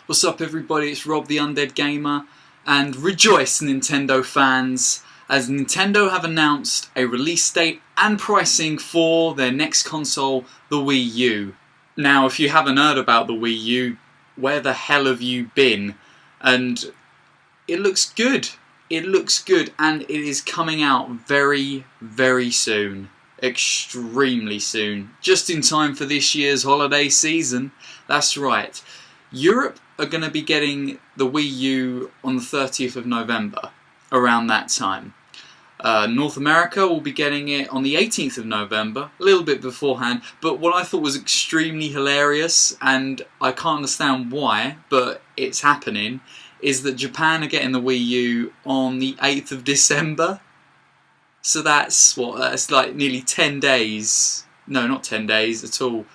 What's up everybody, it's Rob the Undead Gamer, and rejoice Nintendo fans, as Nintendo have announced a release date and pricing for their next console, the Wii U. Now if you haven't heard about the Wii U, where the hell have you been? And it looks good. It looks good, and it is coming out very, very soon. Extremely soon. Just in time for this year's holiday season. That's right. Europe are going to be getting the Wii U on the 30th of November, around that time. North America will be getting it on the 18th of November, a little bit beforehand, but what I thought was extremely hilarious, and I can't understand why, but it's happening, is that Japan are getting the Wii U on the 8th of December. So that's what, that's like nearly 10 days, no not 10 days at all.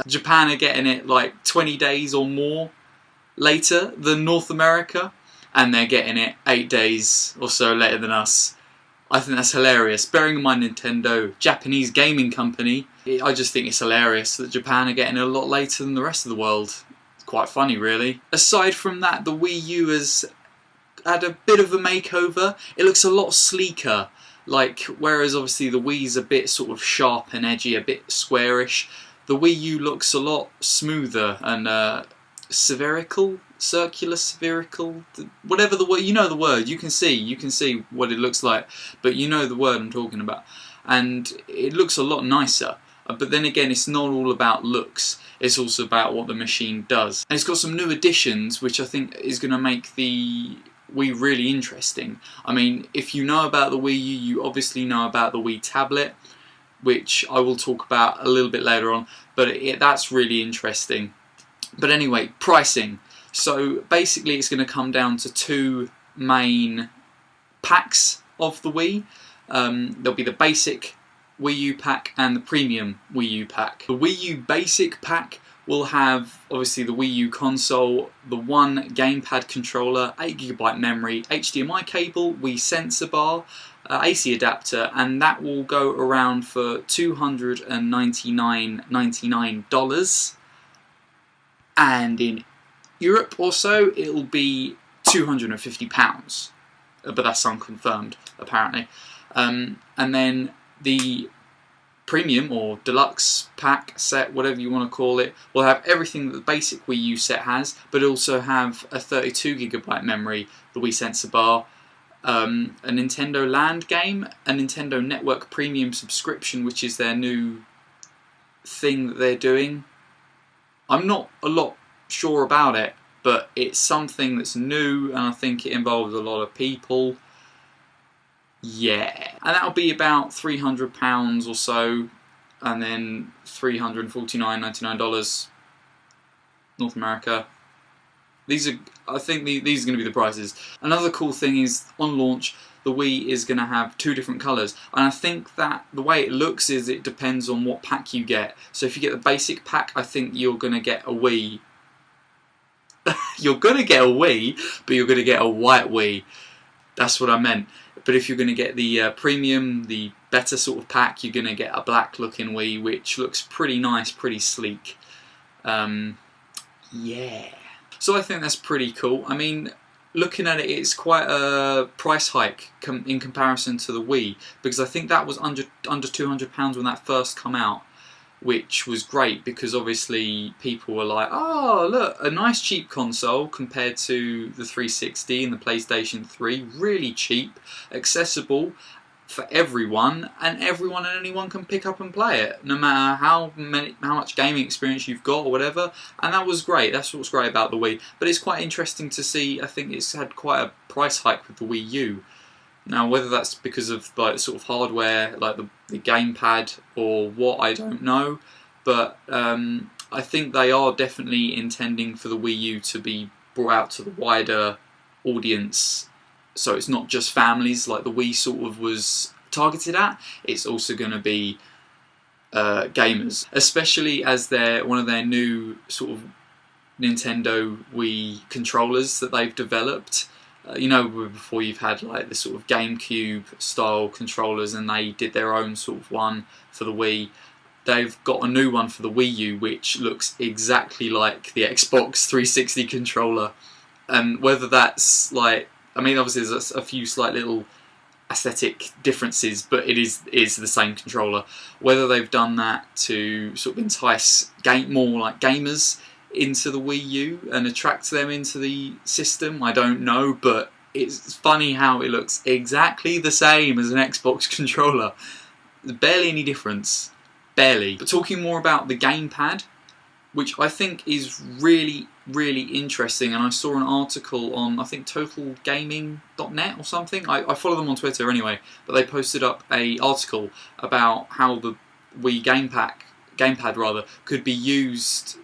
Japan are getting it like 20 days or more later than North America, and they're getting it 8 days or so later than us. I think that's hilarious. Bearing in mind Nintendo, Japanese gaming company, I just think it's hilarious that Japan are getting it a lot later than the rest of the world. It's quite funny really. Aside from that, the Wii U has had a bit of a makeover. It looks a lot sleeker. Like, whereas obviously the Wii's a bit sort of sharp and edgy, a bit squarish, the Wii U looks a lot smoother and spherical, circular, spherical, whatever the word, you know the word, you can see what it looks like, but you know the word I'm talking about. And it looks a lot nicer, but then again it's not all about looks, it's also about what the machine does. And it's got some new additions which I think is going to make the Wii really interesting. I mean, if you know about the Wii U, you obviously know about the Wii tablet, which I will talk about a little bit later on, but that's really interesting. But anyway, pricing. So basically it's going to come down to two main packs of the Wii. There'll be the basic Wii U pack and the premium Wii U pack. The Wii U basic pack will have obviously the Wii U console, the one gamepad controller, 8GB memory, HDMI cable, Wii sensor bar, AC adapter, and that will go around for $299.99. And in Europe also it'll be £250, but that's unconfirmed apparently. And then the premium or deluxe pack, set, whatever you want to call it, will have everything that the basic Wii U set has, but also have a 32GB memory, the Wii sensor bar, a Nintendo Land game, a Nintendo Network Premium subscription, which is their new thing that they're doing. I'm not a lot sure about it, but it's something that's new and I think it involves a lot of people. Yeah, and that'll be about £300 or so, and then $349.99 North America. I think these are going to be the prices. Another cool thing is, on launch, the Wii is going to have two different colours, and I think that the way it looks is it depends on what pack you get. So if you get the basic pack, I think you're going to get a Wii. You're going to get a Wii, but you're going to get a white Wii. That's what I meant. But if you're going to get the premium, the better sort of pack, you're going to get a black looking Wii, which looks pretty nice, pretty sleek. Yeah. So I think that's pretty cool. I mean, looking at it, it's quite a price hike in comparison to the Wii, because I think that was under £200 when that first came out, which was great because obviously people were like, oh look, a nice cheap console compared to the 360 and the PlayStation 3, really cheap, accessible for everyone, and anyone can pick up and play it, no matter how much gaming experience you've got or whatever. And that was great. That's what's great about the Wii. But it's quite interesting to see. I think it's had quite a price hike with the Wii U. Now, whether that's because of like sort of hardware, like the gamepad, or what, I don't know. But I think they are definitely intending for the Wii U to be brought out to the wider audience. So it's not just families like the Wii sort of was targeted at. It's also going to be gamers, especially as one of their new sort of Nintendo Wii controllers that they've developed. You know, before you've had like the sort of GameCube style controllers, and they did their own sort of one for the Wii. they've got a new one for the Wii U which looks exactly like the Xbox 360 controller, and whether that's like, I mean obviously there's a few slight little aesthetic differences, but it is the same controller. Whether they've done that to sort of entice more like gamers into the Wii U and attract them into the system, I don't know, but it's funny how it looks exactly the same as an Xbox controller. There's barely any difference. Barely. But talking more about the gamepad, which I think is really, really interesting, and I saw an article on, I think, totalgaming.net or something. I follow them on Twitter anyway, but they posted up an article about how the Wii gamepad rather, could be used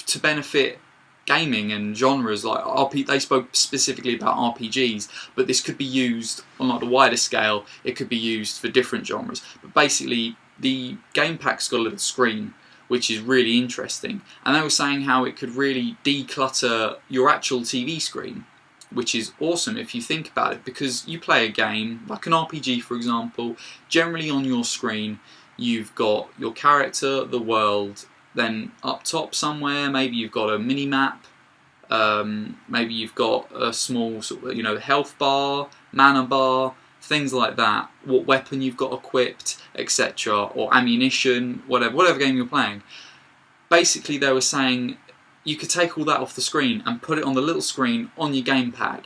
to benefit gaming and genres. Like they spoke specifically about RPGs, but this could be used on like a wider scale. It could be used for different genres. But basically, the gamepad's got a little screen, which is really interesting. And they were saying how it could really declutter your actual TV screen, which is awesome if you think about it, because you play a game, like an RPG for example, generally on your screen you've got your character, the world, then up top somewhere maybe you've got a mini-map, maybe you've got a small sort of, you know, health bar, mana bar, things like that, what weapon you've got equipped, etc., or ammunition, whatever game you're playing. Basically they were saying you could take all that off the screen and put it on the little screen on your gamepad,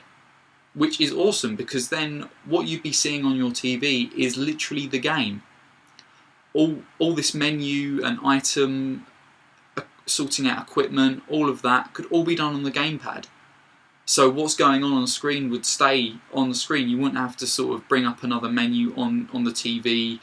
which is awesome, because then what you'd be seeing on your TV is literally the game. All this menu and item, sorting out equipment, all of that could all be done on the gamepad. So what's going on the screen would stay on the screen. You wouldn't have to sort of bring up another menu on the TV,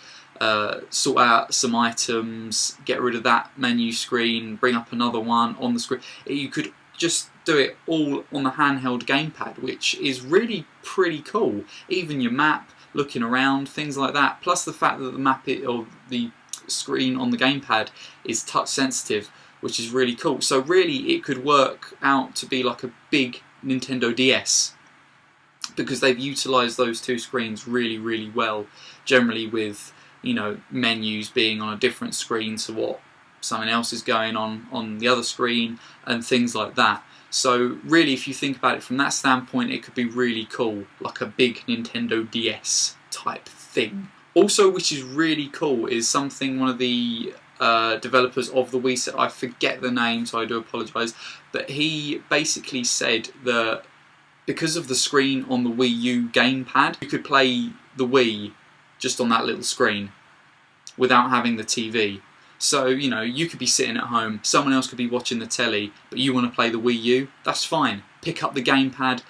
sort out some items, get rid of that menu screen, bring up another one on the screen. You could just do it all on the handheld gamepad, which is really pretty cool. Even your map, looking around, things like that. Plus the fact that the map or the screen on the gamepad is touch sensitive, which is really cool. So really it could work out to be like a big Nintendo DS, because they've utilised those two screens really, really well, generally with, you know, menus being on a different screen to what something else is going on the other screen and things like that. So really, if you think about it from that standpoint, it could be really cool, like a big Nintendo DS type thing. Also, which is really cool, is something one of the developers of the Wii set, I forget the name, so I do apologise, but he basically said that because of the screen on the Wii U gamepad, you could play the Wii just on that little screen without having the TV. So, you know, you could be sitting at home, someone else could be watching the telly, but you want to play the Wii U, that's fine. Pick up the gamepad,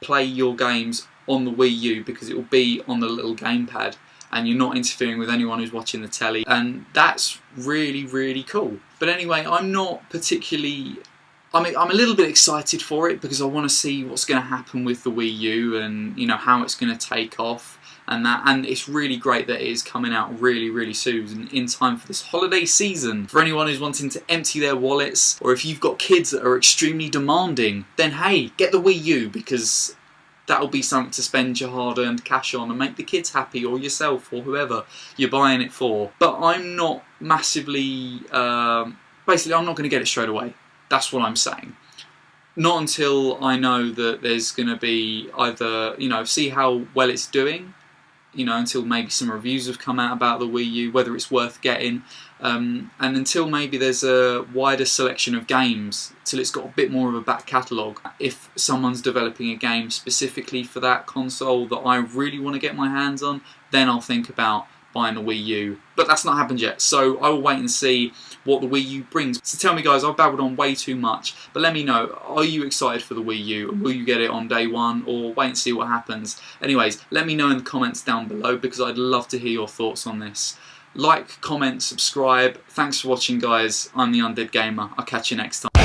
play your games on the Wii U, because it will be on the little gamepad and you're not interfering with anyone who's watching the telly, and that's really, really cool. But anyway, I'm not particularly... I'm a little bit excited for it, because I want to see what's going to happen with the Wii U and, you know, how it's going to take off. And it's really great that it is coming out really, really soon, in time for this holiday season. For anyone who's wanting to empty their wallets, or if you've got kids that are extremely demanding, then hey, get the Wii U, because that'll be something to spend your hard-earned cash on and make the kids happy, or yourself, or whoever you're buying it for. But I'm not massively... basically, I'm not going to get it straight away. That's what I'm saying. Not until I know that there's going to be either, you know, see how well it's doing, you know, until maybe some reviews have come out about the Wii U, whether it's worth getting, and until maybe there's a wider selection of games, till it's got a bit more of a back catalogue. If someone's developing a game specifically for that console that I really want to get my hands on, then I'll think about buying the Wii U. But that's not happened yet, so I will wait and see what the Wii U brings. So tell me guys, I've babbled on way too much, but let me know, are you excited for the Wii U? Will you get it on day one, or wait and see what happens? Anyways, let me know in the comments down below, because I'd love to hear your thoughts on this. Like, comment, subscribe. Thanks for watching guys, I'm the Undead Gamer. I'll catch you next time.